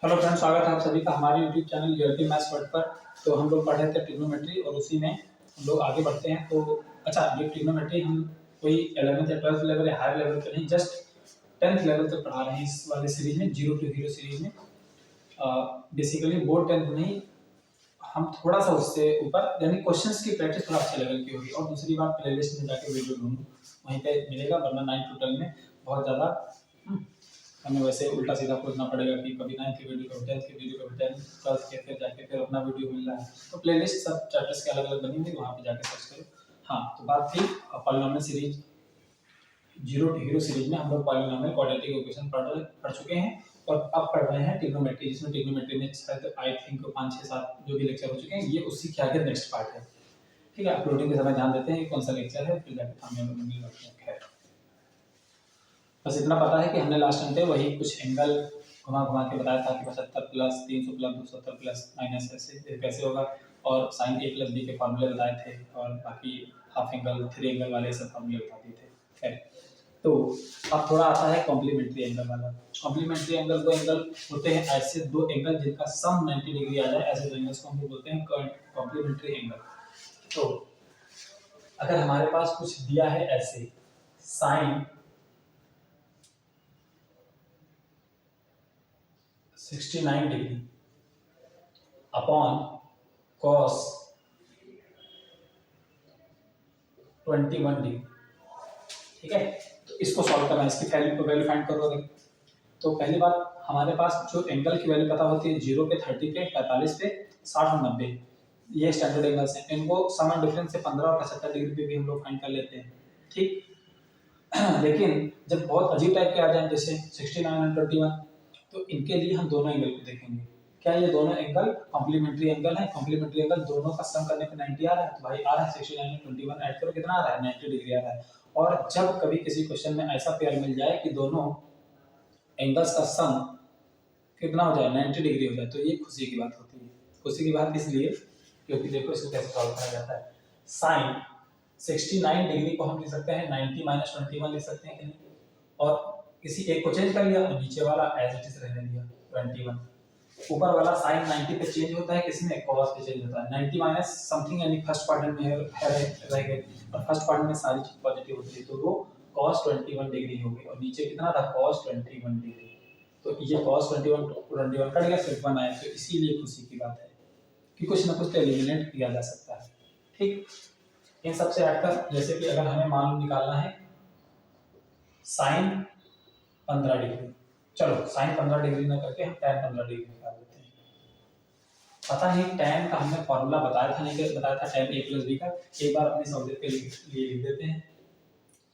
Hello friends, स्वागत है आप सभी का हमारे यूट्यूब चैनल यूएलपी मैथ्स वर्ड पर। तो हम लोग पढ़ रहे थे ट्रिग्नोमेट्री और उसी में हम लोग आगे बढ़ते हैं। तो अच्छा, ये ट्रिग्नोमेट्री हम कोई 11th या 12th लेवल या हायर लेवल पे नहीं, जस्ट 10th लेवल तक पढ़ा रहे हैं इस वाले सीरीज में, 0 to 0 सीरीज में। बेसिकली बोर्ड 10th नहीं, हम थोड़ा सा उससे ऊपर, यानी क्वेश्चंस की प्रैक्टिस थोड़ा अच्छे लेवल की होगी। और दूसरी बात, प्लेलिस्ट में जाके वीडियो ढूंढूं, वहीं पे मिलेगा, वरना 9 to 12 में बहुत ज़्यादा हमें वैसे उल्टा सीधा खोजना पड़ेगा कि कभी 9th की वीडियो, कभी 10th की वीडियो, कभी 10th प्लस के फिर जाके फिर अपना वीडियो मिल रहा है। तो प्लेलिस्ट सब चैप्टर्स के अलग अलग बनी हुई, वहाँ पे जाके सर्च करो। हाँ, तो बात थी पॉलिनोमियल सीरीज, 0 to 0 सीरीज में हम लोग पॉलिनोमियल क्वाड्रेटिक इक्वेशन पढ़ चुके हैं और अब पढ़ रहे हैं ट्रिग्नोमेट्री, जिसमें ट्रिग्नोमेट्री में शायद आई थिंक 5, 6, 7 जो भी लेक्चर हो चुके हैं, ये उसी के आगे नेक्स्ट पार्ट है। ठीक है, अपलोडिंग के समय ध्यान देते हैं कौन सा लेक्चर है, फिर जाके सामने मिल रखते हैं। खैर, बस इतना पता है कि हमने लास्ट टाइम पे वही कुछ एंगल घुमा घुमा के बताया था कि 75 प्लस 300 प्लस 270 प्लस माइनस ऐसे कैसे होगा, और साइन ए प्लस बी के फॉर्मूले बताए थे, और बाकी हाफ एंगल, 3 एंगल वाले सब फॉर्मूले बता दिए थे। खैर, तो अब थोड़ा आता है कॉम्प्लीमेंट्री एंगल वाला। कॉम्प्लीमेंट्री एंगल वो एंगल होते हैं, ऐसे दो एंगल जिनका सम 90 डिग्री आ जाए, ऐसे दो एंगल्स को हम लोग बोलते हैं कॉम्प्लीमेंट्री एंगल। तो अगर हमारे पास कुछ दिया है ऐसे, sine 69 degree upon cos 21 degree, ठीक है। तो इसको सॉल्व करना है, इसकी वैल्यू फाइंड करो। अगर तो पहली बात, हमारे पास जो एंगल की वैल्यू पता होती है 0 पे, 30 पे, 45 पे, 60 और 90, ये स्टैंडर्ड एंगल्स हैं। इनको सम एंड डिफरेंस से 15 और 75 डिग्री पे भी हम लोग फाइंड कर लेते हैं, ठीक। लेकिन जब बहुत अजीब टाइप के आ जाए, जैसे 69 और 21, तो इनके लिए हम दोनों एंगल को देखेंगे। क्या ये दोनों एंगल कॉम्प्लीमेंट्री एंगल है? कॉम्प्लीमेंट्री एंगल दोनों का सम करने पे 90 आ रहा है, तो भाई आ रहा है 69 और 21 ऐड करो, कितना आ रहा है? 90 डिग्री आ रहा है। और जब कभी किसी क्वेश्चन में ऐसा पेयर मिल जाए कि दोनों एंगल्स का सम कितना हो जाए? 90 डिग्री हो जाए, तो ये खुशी की बात होती है। खुशी की बात इसलिए क्योंकि देखो इसको कैसे सॉल्व करा जाता है। साइन 69 डिग्री को हम लिख सकते हैं 90 माइनस 21 लिख सकते हैं, और किसी एक को चेंज कर लिया और नीचे वाला एज इट इज रहने दिया 21। ऊपर वाला साइन 90 पे चेंज होता है, किसमें? कॉस पे चेंज होता है। 90 माइनस समथिंग यानी फर्स्ट क्वाड्रेंट में रह गए, और फर्स्ट क्वाड्रेंट में सारी चीज पॉजिटिव होती है, तो वो cos 21 डिग्री हो गई, और नीचे कितना था? cos 21 degree. तो ये cos 21 कट गया, सिर्फ 1 आया, तो इसीलिए खुशी की बात है कि कुछ ना कुछ तो एलिमिनेट किया जा सकता है, ठीक। इन सबसे हटकर, जैसे कि अगर हमें मान निकालना है साइन 15 डिग्री, चलो साइन 15 डिग्री ना करके हम tan 15 डिग्री निकाल लेते हैं। पता नहीं tan का हमने फॉर्मूला बताया था, नहीं बताया था, tan a प्लस बी का। एक बार अपने सब्जेक्ट के लिए लिख देते हैं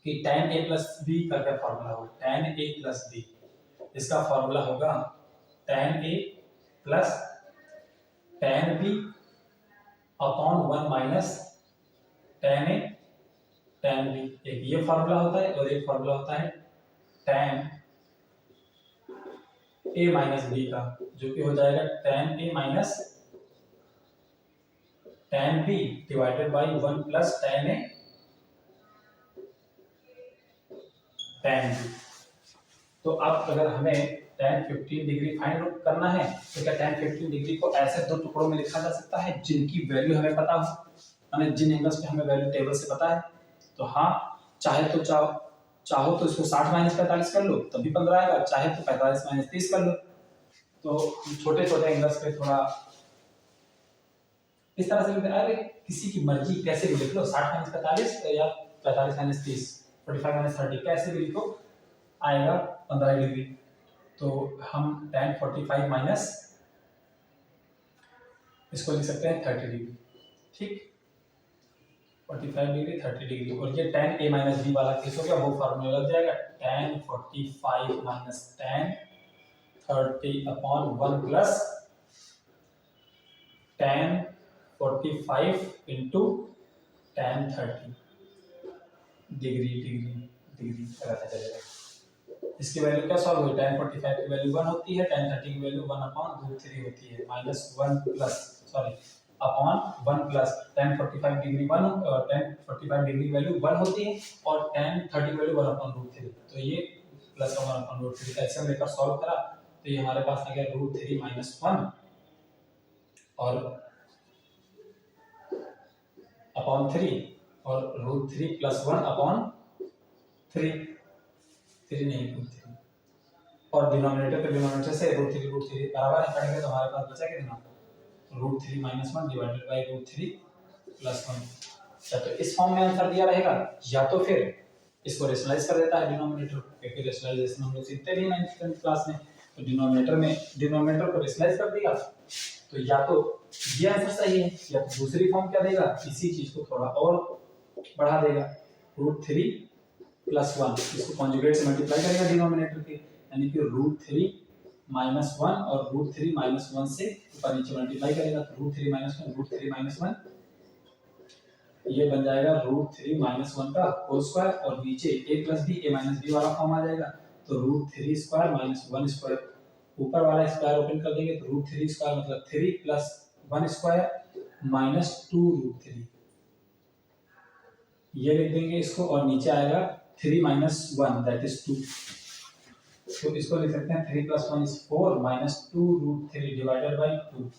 कि tan a प्लस बी का क्या फॉर्मूला होगा? tan a प्लस बी, इसका फॉर्मूला होगा tan a plus tan b upon 1 minus tan a tan b। एक ये फॉर्मूला होता है, और एक फॉर्मूला होता है tan a माइनस बी का, जो कि हो जाएगा tan a minus tan b divided by 1 plus tan a tan b। तो अब अगर हमें tan 15 डिग्री फाइंड करना है, तो क्या tan 15 डिग्री को ऐसे दो टुकड़ों में लिखा जा सकता है जिनकी वैल्यू हमें पता हो, यानी जिन एंगल्स पे हमें वैल्यू टेबल से पता है? तो हाँ, चाहो तो इसको 60 माइनस 45 कर लो, तब भी 15 आएगा, चाहे तो 45 माइनस 30 कर लो। तो छोटे छोटे एंगल्स पे थोड़ा इस तरह से लिखते हैं, अरे किसी की मर्जी कैसे भी लिख लो, 60 माइनस 45 या 45 माइनस 30, 45 माइनस 30, कैसे भी लिखो आएगा 15 डिग्री। तो हम tan 45 माइनस इसको लिख सकते हैं 30 डिग्री, ठीक। 45 डिग्री 30 डिग्री, और ये tan a माइनस बी वाला केस हो गया, वो फार्मूला लग जाएगा tan 45 minus tan 30 upon 1 plus tan 45 into tan 30 degree degree degree लगाते चलेगा। इसकी वैल्यू क्या सॉल्व हुई? tan 45 की वैल्यू 1 होती है, tan 30 की वैल्यू 1 अपॉन √3 होती है, minus 1 plus sorry upon 1 plus tan 45 degree 1, tan 45 degree value 1 होती है, और tan 30 वैल्यू 1 अपॉन √3, तो ये प्लस 1 अपॉन √3 एलसीएम लेकर सॉल्व करा तो ये हमारे पास आ गया √3 - 1 और अपॉन 3 और √3 + 1 अपॉन 3 नहीं √3 और डिनोमिनेटर से √3 बराबर है कटेंगे तो हमारे पास बचा कितना √3 - 1 डिवाइडेड बाय √3 + 1। या तो इस फॉर्म में आंसर दिया रहेगा या तो फिर इसको रेशनलाइज कर देता है डिनोमिनेटर, क्योंकि रेशनलाइजेशन हम लोग सीखते भी 9th क्लास में। तो डिनोमिनेटर को रेशनलाइज कर दिया तो या तो ये आंसर सही है या तो दूसरी फॉर्म क्या देगा, इसी चीज को थोड़ा और बढ़ा देगा √3 + 1, इसको कॉन्जुगेट से मल्टीप्लाई करेगा डिनोमिनेटर के, यानी कि √3 - 1 और √3 - 1 से ऊपर नीचे मल्टीप्लाई करेगा तो √3 - 1 ये बन जाएगा √3 - 1 का होल स्क्वायर और नीचे a + b a - b वाला फॉर्म आ जाएगा तो √3 स्क्वायर - 1 स्क्वायर, ऊपर वाला स्क्वायर ओपन कर देंगे तो √3 स्क्वायर मतलब 3 + 1 स्क्वायर -2√3 ये लिख देंगे इसको और नीचे आएगा 3 - 1 दैट इज 2, तो इसको लिख सकते हैं 3 + 1 = 4 -2√3 डिवाइडेड बाय 2।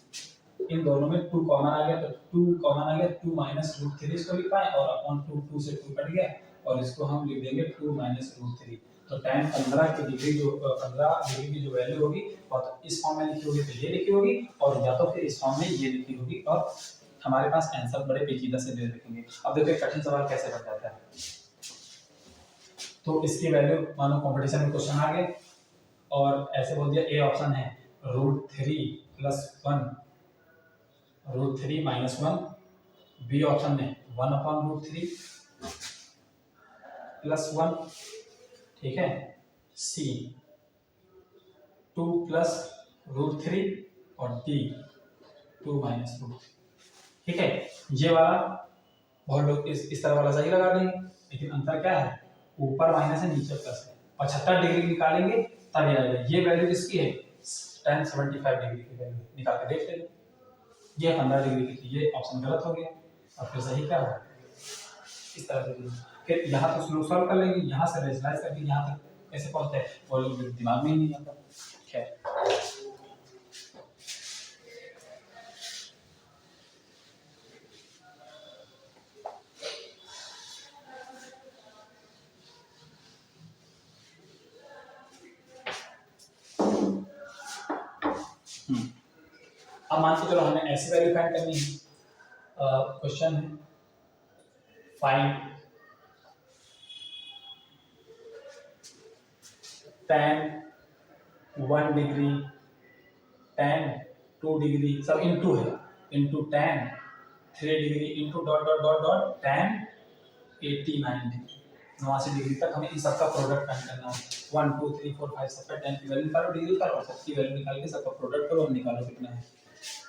इन दोनों में 2 कॉमन आ गया तो 2 कॉमन आ गया, 2 - √3 इसको लिख पाए और अपॉन 2 से 2 कट गया और इसको हम लिख देंगे 2 - √3। तो tan 15 की डिग्री जो 15 डिग्री की जो वैल्यू होगी और तो इस फॉर्म में लिखी होगी तो ये लिखी होगी और या तो फिर इस फॉर्म में ये लिखी होगी और हमारे पास आंसर बड़े पेचीदा से दे रखेंगे। अब देखो कठिन सवाल कैसे बन जाता है। तो इसकी वैल्यू मानो कंपटीशन में क्वेश्चन आ गए और ऐसे बोल दिया ए ऑप्शन है √3 + 1 √3 - 1, बी ऑप्शन में 1/√3 + 1, ठीक है, सी 2 + √3 और डी 2 - √3, ठीक है। ये वाला बहुत लोग इस तरह वाला सही लगा देंगे, लेकिन अंतर क्या है, ऊपर माइनस है नीचे प्लस है। 75 डिग्री निकालेंगे तब ये आएगा। ये वैल्यू किसकी है, tan 75 डिग्री की वैल्यू निकाल के देख लेंगे। ये 15 डिग्री की थी, ये ऑप्शन गलत हो गया और फिर सही क्या होगा, इस तरह से। फिर यहाँ तो स्लो सॉल्व कर लेंगे, यहाँ से रेशनलाइज करके यहाँ तक कैसे पहुँचते हैं वो लोग दिमाग में ही नहीं आता। खैर अब मान के चलो हमें ऐसी वैल्यू फाइंड करनी है। क्वेश्चन है find tan 1 degree tan 2 degree सब इनटू है, into tan 3 degree into dot dot dot dot tan 89 degree, 89 degree तक हमें इन सबका प्रोडक्ट फाइंड करना है। 1 2 3 4 5 सबका tan की वैल्यू निकालो, डिग्री निकालो, सबकी वैल्यू निकाल के सबका प्रोडक्ट करो और निकालो कितना है।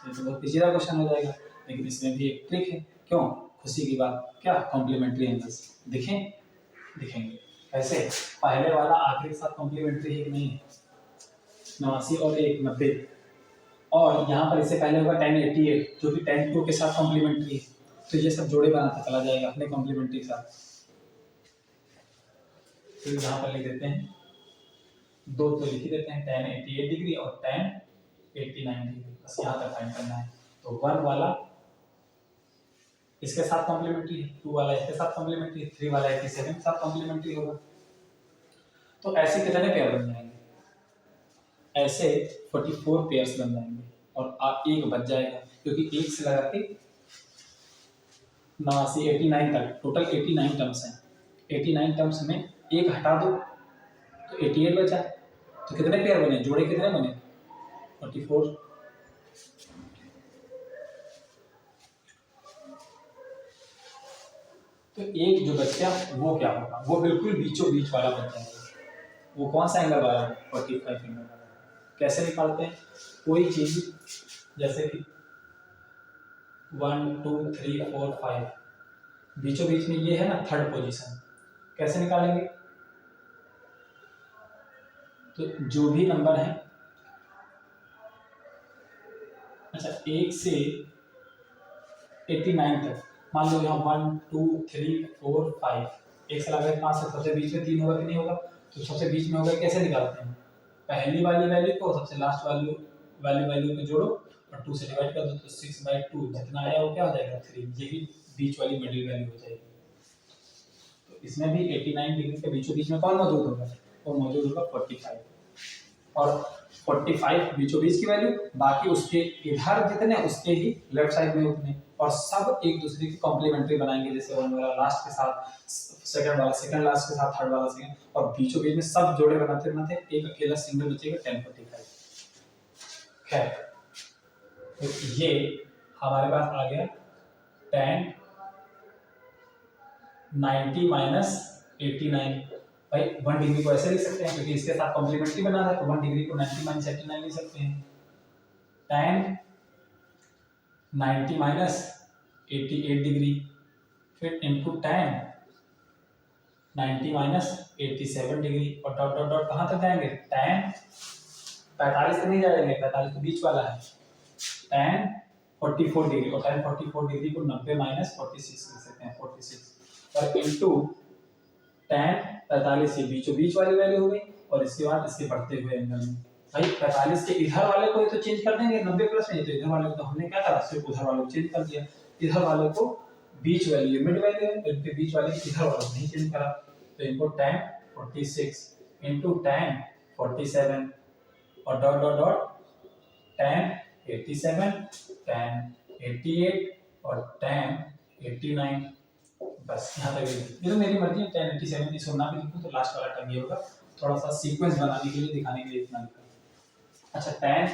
ये तो बहुत पेचीदा क्वेश्चन हो जाएगा, लेकिन इसमें भी एक ट्रिक है। क्यों, खुशी की बात, क्या कॉम्प्लीमेंट्री एंगल्स दिखेंगे ऐसे। पहले वाला आखिरी के साथ कॉम्प्लीमेंट्री है कि नहीं, 89 और 1 90, और यहाँ पर इससे पहले होगा tan 88 जो कि tan 2 के साथ कॉम्प्लीमेंट्री है। तो ये सब जोड़े बनाते चला जाएगा अपने कॉम्प्लीमेंट्री के साथ। तो यहाँ पर लिख देते हैं दो, तो लिख ही देते हैं tan 88 डिग्री और tan 89 डिग्री, बस यहाँ तक फाइंड करना है। तो 1 वाला इसके साथ कॉम्प्लीमेंट्री है, 2 वाला इसके साथ कॉम्प्लीमेंट्री है, 3 वाला 87 के साथ कॉम्प्लीमेंट्री होगा। तो ऐसे कितने पेयर बन जाएंगे, ऐसे 44 पेयर्स बन जाएंगे और एक बच जाएगा, क्योंकि एक से लगा के 89 89 तक टोटल 89 टर्म्स हैं। 89 टर्म्स में एक हटा दो तो 88 बचा। तो कितने पेयर बने, जोड़े कितने बने, 44। तो एक जो बच गया वो क्या होगा, वो बिल्कुल बीचों बीच वाला बच जाएगा। वो कौन सा एंगल वाला, 45 एंगल वाला। कैसे निकालते हैं, कोई चीज जैसे कि 1 2 3 4 5 बीचों बीच में ये है ना थर्ड पोजीशन, कैसे निकालेंगे। तो जो भी नंबर है, अच्छा 1 से 89 तक, मान लो यहाँ 1 2 3 4 5, एक से लगा 5 से सबसे बीच में 3 होगा कि नहीं होगा, तो सबसे बीच में होगा, कैसे निकालते हैं। पहली वाली वैल्यू को सबसे लास्ट वैल्यू को जोड़ो और 2 से डिवाइड कर दो, तो 6/2 जितना आया वो क्या हो जाएगा 3, ये भी बीच वाली मिडिल वैल्यू हो जाएगी। तो इसमें भी 89 डिग्री के बीचों बीच में कौन मौजूद होगा, वो मौजूद होगा 45, और 45 बीचों बीच की वैल्यू, बाकी उसके इधर जितने उसके ही लेफ्ट साइड में उतने, और सब एक दूसरे की कॉम्प्लीमेंट्री बनाएंगे, जैसे वन वाला लास्ट के साथ सेकंड वाला सेकंड लास्ट के साथ थर्ड वाला सेकंड, और बीचों बीच में सब जोड़े बनाते बनाते एक अकेला सिंगल बचेगा 1045। खैर, तो ये हमारे पास आ गया tan 90 माइनस 89। भाई 1 डिग्री को ऐसे लिख सकते हैं क्योंकि इसके साथ कॉम्प्लीमेंट्री बना है, तो 1 डिग्री को 90 माइनस 89 लिख सकते हैं। tan 90 माइनस 88 डिग्री, फिर इनटू tan 90 माइनस 87 डिग्री, और डॉट डॉट डॉट कहाँ तक जाएंगे, tan 45 तक नहीं जाएंगे, 45 तो बीच वाला है, tan 44 डिग्री, और tan 44 डिग्री को 90 माइनस 46 लिख सकते हैं, 46, और इनटू tan 45 ये बीचों बीच वाली वैल्यू हो गई, और इसके बाद इसके बढ़ते हुए एंगल में। भाई 45 के इधर वाले को तो चेंज कर देंगे 90 प्लस में, तो इधर वाले को तो हमने क्या करा, सिर्फ उधर वाले को चेंज कर दिया, इधर वाले को बीच वैल्यू मिड वैल्यू है, इनके बीच वाले इधर वाले को नहीं चेंज करा, तो इनको tan 46 इनटू tan 47 और dot dot dot tan 87 tan 88 और tan 89। बस यहाँ तक ये तो मेरी मर्जी है, 10 87 इसको ना भी लिखूं तो लास्ट वाला टर्म ये होगा, थोड़ा सा सीक्वेंस बनाने के लिए दिखाने के लिए इतना लिखा। अच्छा, tan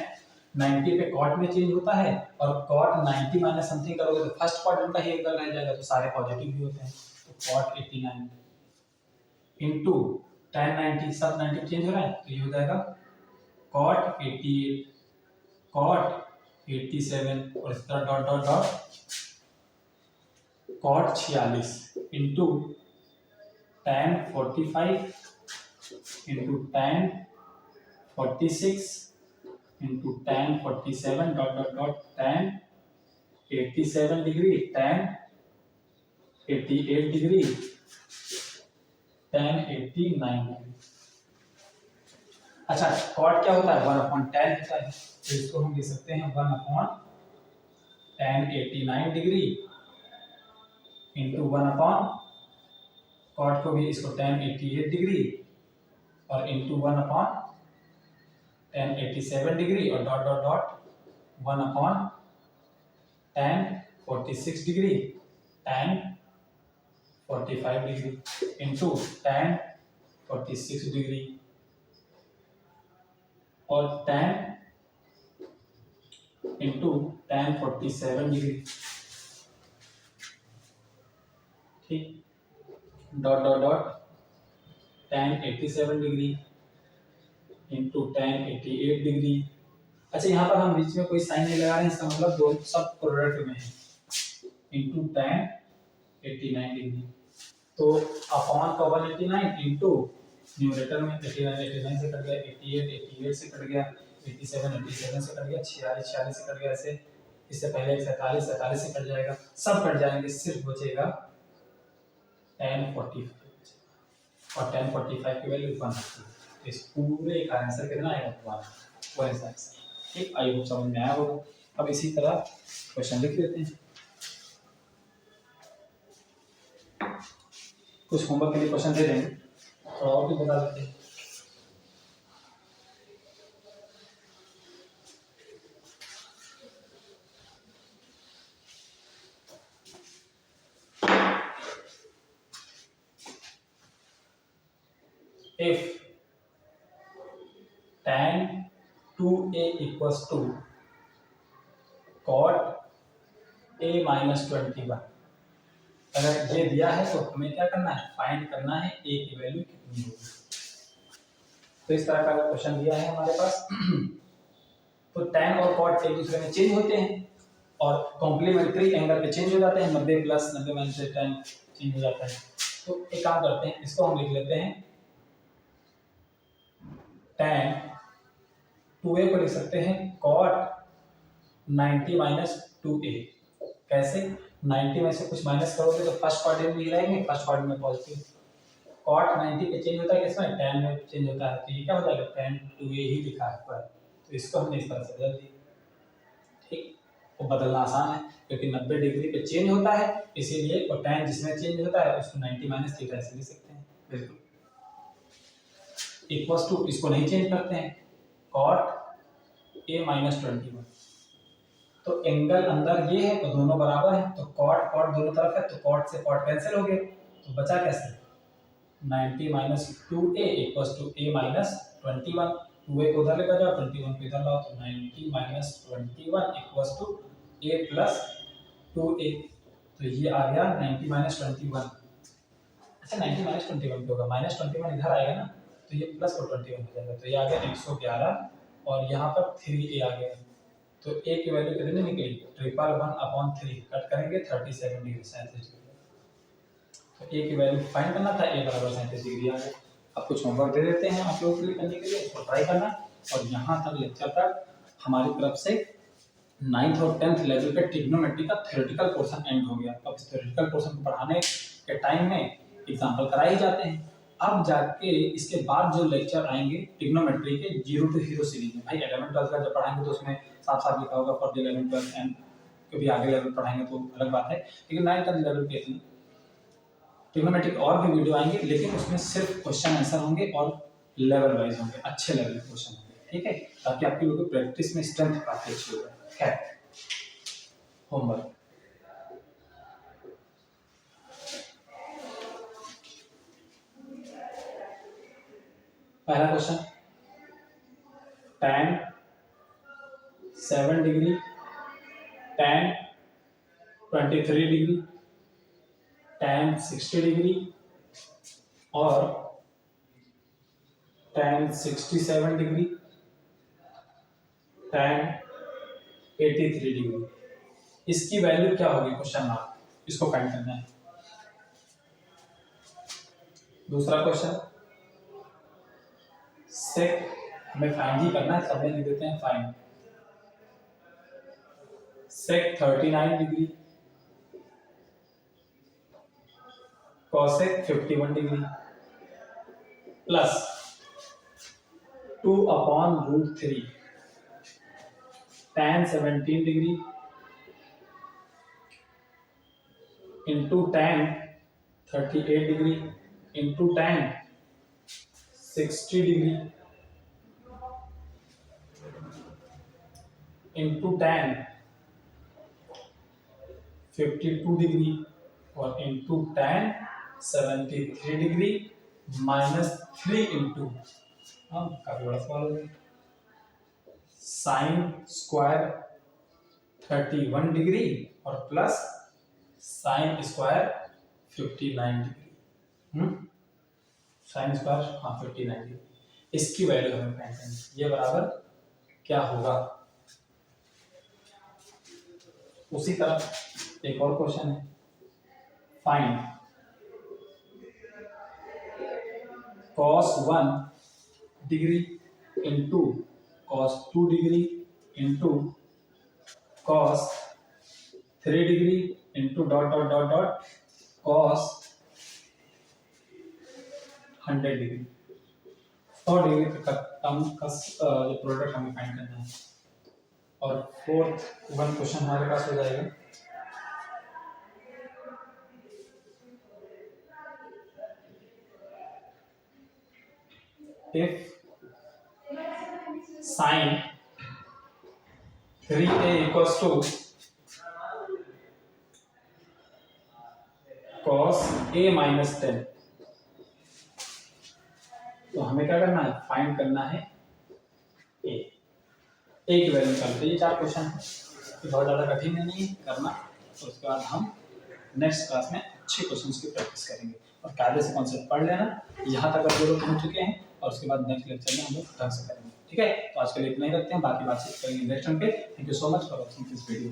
90 पे cot में चेंज होता है, और cot 90 माइनस समथिंग करोगे तो फर्स्ट क्वाड्रेंट का ही एंगल रह जाएगा, तो सारे पॉजिटिव भी होते हैं, तो cot 89 इनटू tan 90 सब 90 चेंज हो रहा है, तो ये हो जाएगा cot 88 cot 87 और इस तरह dot dot dot cot 46 into tan 45 into tan 46 into tan 47 dot dot dot tan 87 degree tan 88 degree tan 89 degree. अच्छा, cot क्या होता है, 1/tan होता है, तो इसको हम लिख सकते हैं 1/tan 89 डिग्री इंटू 1/cot को भी इसको tan 88 डिग्री और इंटू 1/tan 87 डिग्री और dot dot dot 1/tan 46 degree tan 45 degree into tan 46 degree और tan इंटू tan 47 डिग्री, ठीक, dot dot dot tan 87 degree into tan 88 degree. अच्छा, यहाँ पर हम बीच में कोई साइन नहीं लगा रहे हैं, इसका मतलब दो सब प्रोडक्ट में है, इंटू tan 89 डिग्री, तो अपॉन का 189 इंटू न्यूमरेटर में 89 से कट गया, 88 से कट गया, 87 से कट गया, 46 से कट गया, ऐसे इससे पहले 47 से कट जाएगा, सब कट जाएंगे, सिर्फ बचेगा tan 45 और tan 45 की वैल्यू 1 है। इस पूरे का आंसर कितना आएगा, 1 आंसर। ठीक, आई होप समझ में आया होगा। अब इसी तरह क्वेश्चन लिख लेते हैं, कुछ होमवर्क के लिए क्वेश्चन दे देंगे, थोड़ा और भी बता देते हैं। If tan 2a equals to cot a minus 21, अगर ये दिया है तो हमें क्या करना है, फाइंड करना है a की वैल्यू कितनी होगी। तो इस तरह का क्वेश्चन दिया है हमारे पास। तो tan और cot एक दूसरे में चेंज होते हैं और कॉम्प्लीमेंट्री एंगल पे चेंज हो जाते हैं, 90 प्लस 90 माइनस tan चेंज हो जाता है। तो एक काम करते हैं, इसको हम लिख लेते हैं tan 2a को लिख सकते हैं cot 90 माइनस 2a। कैसे, 90 में से कुछ माइनस करोगे तो फर्स्ट क्वाड्रेंट में ही रहेंगे, फर्स्ट क्वाड्रेंट में पॉजिटिव, कॉट 90 पे चेंज होता है किसमें, tan में चेंज होता है, तो ये क्या हो जाएगा tan 2a ही लिखा है ऊपर, तो इसको हमने इस तरह से बदल दिया। ठीक, वो बदलना आसान है क्योंकि 90 डिग्री पे चेंज होता है, इसीलिए और tan जिसमें चेंज होता है उसको 90 माइनस थीटा ऐसे लिख सकते हैं। बिल्कुल इक्वल्स टू, इसको नहीं चेंज करते हैं, cot a माइनस 21, तो एंगल अंदर ये है तो दोनों बराबर है, तो cot cot दोनों तरफ है, तो cot से cot कैंसिल हो गए, तो बचा कैसे 90 minus 2a equals to a minus 21, 2a को उधर लेकर जाओ 21 को इधर लाओ, तो 90 minus 21 equals to a plus 2a, तो ये आ गया 90 माइनस 21। अच्छा 90 माइनस 21 होगा, माइनस 21 इधर आएगा ना, तो ये प्लस और 21 हो जाएगा, तो ये आ गया 111 और यहाँ पर 3a आ गया, तो a की वैल्यू कितनी निकली 111/3, कट करेंगे 37 डिग्री 37 डिग्री, तो a की वैल्यू फाइंड करना था, a बराबर 37 डिग्री आ गया। अब कुछ होमवर्क दे देते हैं आप लोगों के लिए करने के लिए, इसको ट्राई करना, और यहाँ तक लेक्चर तक हमारी तरफ से 9th और 10th लेवल पे ट्रिग्नोमेट्री का थ्योरेटिकल पोर्शन एंड हो गया। अब इस थ्योरेटिकल पोर्शन को पढ़ाने के टाइम में एग्जाम्पल कराए ही जाते हैं, अब जाके इसके बाद जो लेक्चर आएंगे ट्रिग्नोमेट्री के 0 to हीरो सीरीज में, भाई 11th 12th का जब पढ़ाएंगे तो उसमें साफ साफ लिखा होगा for the 11th 12th and कभी आगे लेवल पढ़ाएंगे तो अलग बात है, लेकिन 9th 10th लेवल पे ट्रिग्नोमेट्री और भी वीडियो आएंगे, लेकिन उसमें सिर्फ क्वेश्चन आंसर होंगे और लेवल वाइज होंगे, अच्छे लेवल के क्वेश्चन होंगे, ठीक है, ताकि आपके लोगों की प्रैक्टिस में स्ट्रेंथ काफी अच्छी हो जाए। खैर होमवर्क, पहला question, tan 7 degree, tan 23 degree, tan 60 degree और tan 67 डिग्री, tan 83 डिग्री, इसकी वैल्यू क्या होगी क्वेश्चन मार्क, इसको फाइंड करना है। दूसरा क्वेश्चन, सेक हमें फाइंड ही करना है, सब में लिख देते हैं फाइंड, सेक 39 degree, cosec 51 degree plus 2/√3 tan 17 degree into tan 38 degree into tan 60 degree into tan 52 degree और इंटू tan 73 डिग्री -3 इंटू काफी बड़ा सवाल हो गया, साइन स्क्वायर 31 डिग्री और plus sine square 59 degree, sine square 59 degree, इसकी वैल्यू हमें find करनी है, ये बराबर क्या होगा। उसी तरह एक और क्वेश्चन है, find cos 1 degree into cos 2 degree into cos 3 degree into dot dot dot dot cos 100 degree, 100 degree तक का जो प्रोडक्ट हमें फाइंड करना है। और फोर्थ वन क्वेश्चन हमारे पास हो जाएगा, if sin 3a equals to cos a minus 10, तो हमें क्या करना है, फाइंड करना है a की वैल्यू निकालते। ये 4 क्वेश्चन है, बहुत ज़्यादा कठिन है नहीं करना, तो उसके बाद हम नेक्स्ट क्लास में अच्छे क्वेश्चंस की प्रैक्टिस करेंगे और कायदे से कॉन्सेप्ट पढ़ लेना, यहाँ तक आप लोग पहुँच चुके हैं और उसके बाद नेक्स्ट लेक्चर में हम लोग ढंग से करेंगे, ठीक है। तो आज के लिए इतना ही रखते हैं, बाकी बातचीत करेंगे नेक्स्ट टाइम पे। Thank you so much for watching this video.